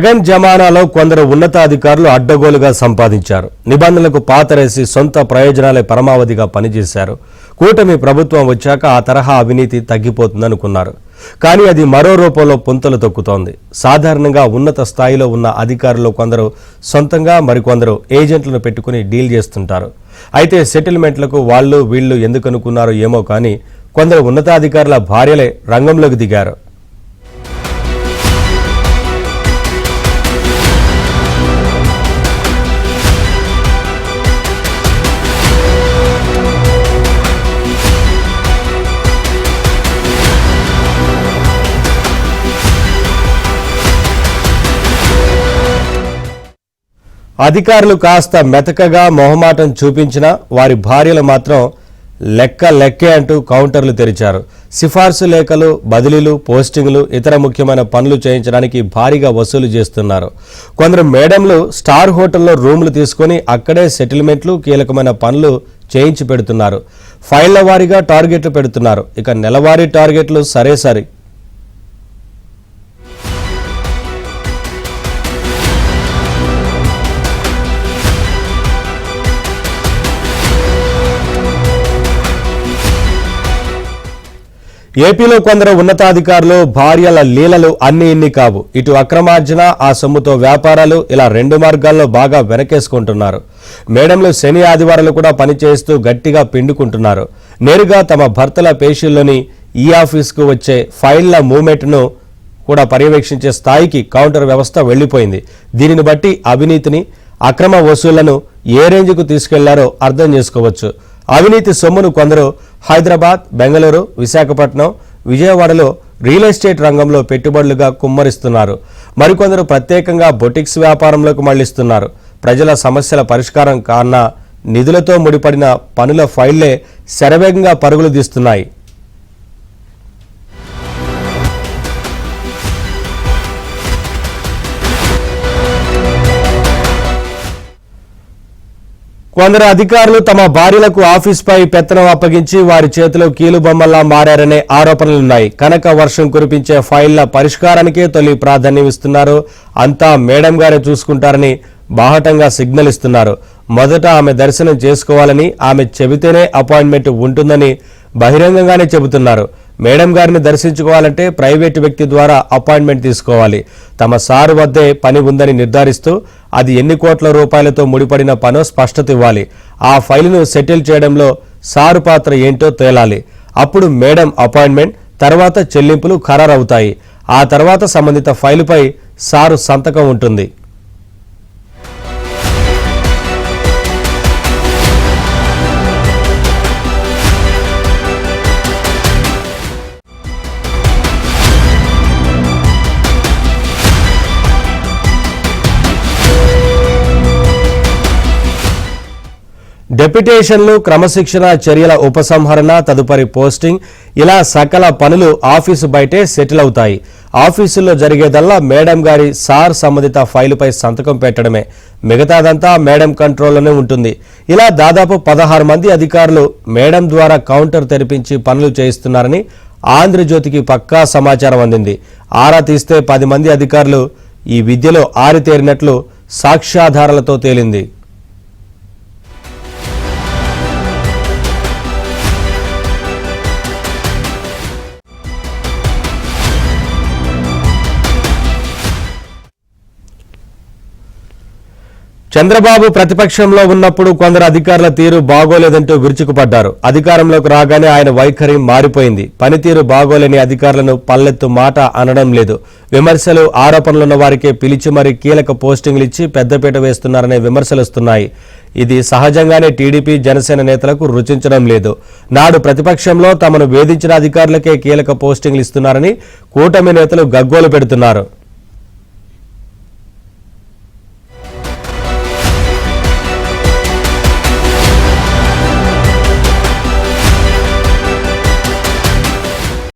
జగన్ జమానాలో కొందరు ఉన్నతాధికారులు అడ్డగోలుగా సంపాదించారు. నిబంధనలకు పాతరేసి సొంత ప్రయోజనాలే పరమావధిగా పనిచేశారు. కూటమి ప్రభుత్వం వచ్చాక ఆ తరహా అవినీతి తగ్గిపోతుందనుకున్నారు. కానీ అది మరో రూపంలో పుంతలు తొక్కుతోంది. సాధారణంగా ఉన్నత స్థాయిలో ఉన్న అధికారులు కొందరు సొంతంగా, మరికొందరు ఏజెంట్లను పెట్టుకుని డీల్ చేస్తుంటారు. అయితే సెటిల్మెంట్లకు వాళ్ళు వీళ్ళు ఎందుకనుకున్నారో ఏమో కానీ కొందరు ఉన్నతాధికారుల భార్యలే రంగంలోకి దిగారు. అధికారులు కాస్త మెతకగా మొహమాటం చూపించినా వారి భార్యలు మాత్రం లెక్కే అంటూ కౌంటర్లు తెరిచారు. సిఫార్సు లేఖలు, బదిలీలు, పోస్టింగ్లు, ఇతర ముఖ్యమైన పనులు చేయించడానికి భారీగా వసూలు చేస్తున్నారు. కొందరు మేడంలు స్టార్ హోటల్లో రూములు తీసుకొని అక్కడే సెటిల్మెంట్లు, కీలకమైన పనులు చేయించి పెడుతున్నారు. ఫైళ్ల వారీగా టార్గెట్లు పెడుతున్నారు. ఇక నెలవారీ టార్గెట్లు సరే. ఏపీలో కొందరు ఉన్నతాధికారులు భార్యల లీలలు అన్ని ఇన్ని కావు. ఇటు అక్రమార్జన, ఆ సొమ్ముతో వ్యాపారాలు, ఇలా రెండు మార్గాల్లో బాగా వెనకేసుకుంటున్నారు. మేడంలు శని ఆదివారాలు కూడా పనిచేస్తూ గట్టిగా పిండుకుంటున్నారు. నేరుగా తమ భర్తల పేషీల్లోని ఈ ఆఫీస్కు వచ్చే ఫైళ్ల మూవ్మెంట్ను కూడా పర్యవేక్షించే స్థాయికి కౌంటర్ వ్యవస్థ వెళ్లిపోయింది. దీనిని బట్టి అవినీతిని, అక్రమ వసూళ్లను ఏ రేంజ్కు తీసుకెళ్లారో అర్థం చేసుకోవచ్చు. అవినీతి సొమ్మును కొందరు హైదరాబాద్, బెంగళూరు, విశాఖపట్నం, విజయవాడలో రియల్ ఎస్టేట్ రంగంలో పెట్టుబడులుగా కుమ్మరిస్తున్నారు. మరికొందరు ప్రత్యేకంగా బొటిక్స్ వ్యాపారంలోకి మళ్లిస్తున్నారు. ప్రజల సమస్యల పరిష్కారం కన్నా నిధులతో ముడిపడిన పనుల ఫైళ్లే శరవేగంగా పరుగులు తీస్తున్నాయి. కొందరు అధికారులు తమ భార్యలకు ఆఫీస్పై పెత్తనం అప్పగించి వారి చేతిలో కీలుబొమ్మల్లా మారారనే ఆరోపణలున్నాయి. కనక వర్షం కురిపించే ఫైళ్ల పరిష్కారానికే తొలి ప్రాధాన్యం ఇస్తున్నారు. అంతా మేడం గారే చూసుకుంటారని బాహటంగా సిగ్నల్ ఇస్తున్నారు. మొదట ఆమె దర్శనం చేసుకోవాలని, ఆమె చెబితేనే అపాయింట్మెంట్ ఉంటుందని బహిరంగంగానే చెబుతున్నారు. మేడం గారిని దర్శించుకోవాలంటే ప్రైవేటు వ్యక్తి ద్వారా అపాయింట్మెంట్ తీసుకోవాలి. తమ సారు వద్దే పని ఉందని నిర్ధారిస్తూ అది ఎన్ని కోట్ల రూపాయలతో ముడిపడిన పనో స్పష్టత ఇవ్వాలి. ఆ ఫైలును సెటిల్ చేయడంలో సారు పాత్ర ఏంటో తేలాలి. అప్పుడు మేడం అపాయింట్మెంట్, తర్వాత చెల్లింపులు ఖరారవుతాయి. ఆ తర్వాత సంబంధిత ఫైలుపై సారు సంతకం ఉంటుంది. డెప్యుటేషన్లు, క్రమశిక్షణ చర్యల ఉపసంహరణ, తదుపరి పోస్టింగ్, ఇలా సకల పనులు ఆఫీసు బయటే సెటిల్ అవుతాయి. ఆఫీసుల్లో జరిగేదల్లా మేడం గారి సార్ సంబంధిత ఫైలుపై సంతకం పెట్టడమే. మిగతాదంతా మేడం కంట్రోల్లోనే ఉంటుంది. ఇలా దాదాపు 16 మంది అధికారులు మేడం ద్వారా కౌంటర్ తెరిపించి పనులు చేయిస్తున్నారని ఆంధ్రజ్యోతికి పక్కా సమాచారం అందింది. ఆరా తీస్తే 10 మంది అధికారులు ఈ విద్యలో ఆరితేరినట్లు సాక్ష్యాధారాలతో తేలింది. చంద్రబాబు ప్రతిపక్షంలో ఉన్నప్పుడు కొందరు అధికారుల తీరు బాగోలేదంటూ విరుచుకుపడ్డారు. అధికారంలోకి రాగానే ఆయన వైఖరి మారిపోయింది. పనితీరు బాగోలేని అధికారులను పల్లెత్తు మాట అనడం లేదు. విమర్శలు, ఆరోపణలున్న వారికే పిలిచి మరీ కీలక పోస్టింగ్లు ఇచ్చి పెద్దపీట వేస్తున్నారనే విమర్శలు వస్తున్నాయి. ఇది సహజంగానే టీడీపీ, జనసేన నేతలకు రుచించడం లేదు. నాడు ప్రతిపక్షంలో తమను వేధించిన అధికారులకే కీలక పోస్టింగ్లు ఇస్తున్నారని కూటమి నేతలు గగ్గోలు పెడుతున్నారు.